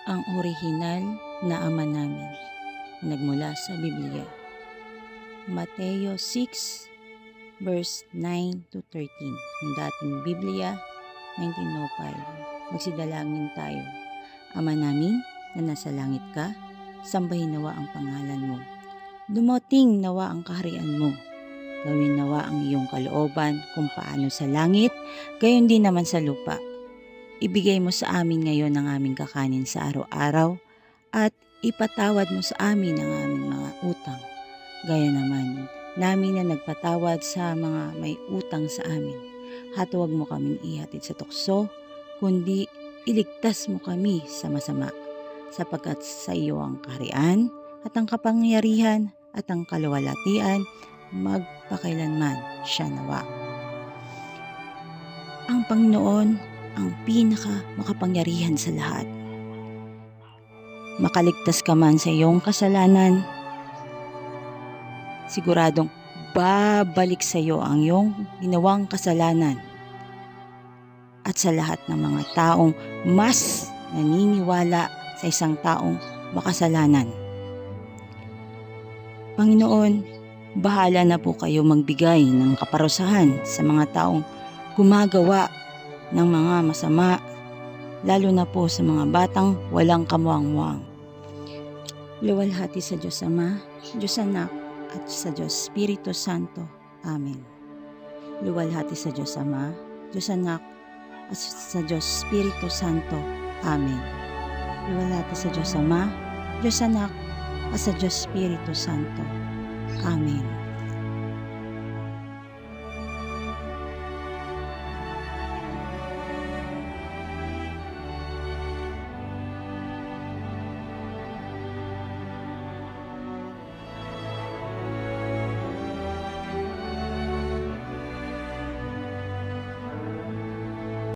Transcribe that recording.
Ang orihinal na Ama Namin, nagmula sa Biblia. Mateo 6 verse 9 to 13. Ang dating Biblia, 1905. Magsidalangin tayo. Ama namin na nasa langit ka, sambahin nawa ang pangalan mo. Dumating nawa ang kaharian mo. Gawin nawa ang iyong kalooban kung paano sa langit, gayon din naman sa lupa. Ibigay mo sa amin ngayon ang aming kakanin sa araw-araw at ipatawad mo sa amin ang aming mga utang. Gaya naman namin na nagpatawad sa mga may utang sa amin. At huwag mo kaming ihatid sa tukso, kundi iligtas mo kami sa masama. Sapagkat sa iyo ang kaharian at ang kapangyarihan at ang kaluwalhatian magpakailanman siya nawa. Ang Panginoon ang pinaka makapangyarihan sa lahat. Makaligtas ka man sa iyong kasalanan, siguradong babalik sa iyo ang iyong ginawang kasalanan. At sa lahat ng mga taong mas naniniwala sa isang taong makasalanan. Panginoon, bahala na po kayo magbigay ng kaparusahan sa mga taong gumagawa ng mga masama, lalo na po sa mga batang walang kamuang-muang. Luwalhati sa Diyos Ama, Diyos Anak, at sa Diyos Espiritu Santo. Amen. Luwalhati sa Diyos Ama, Diyos Anak, at sa Diyos Espiritu Santo. Amen. Luwalhati sa Diyos Ama, Diyos Anak, at sa Diyos Espiritu Santo. Amen.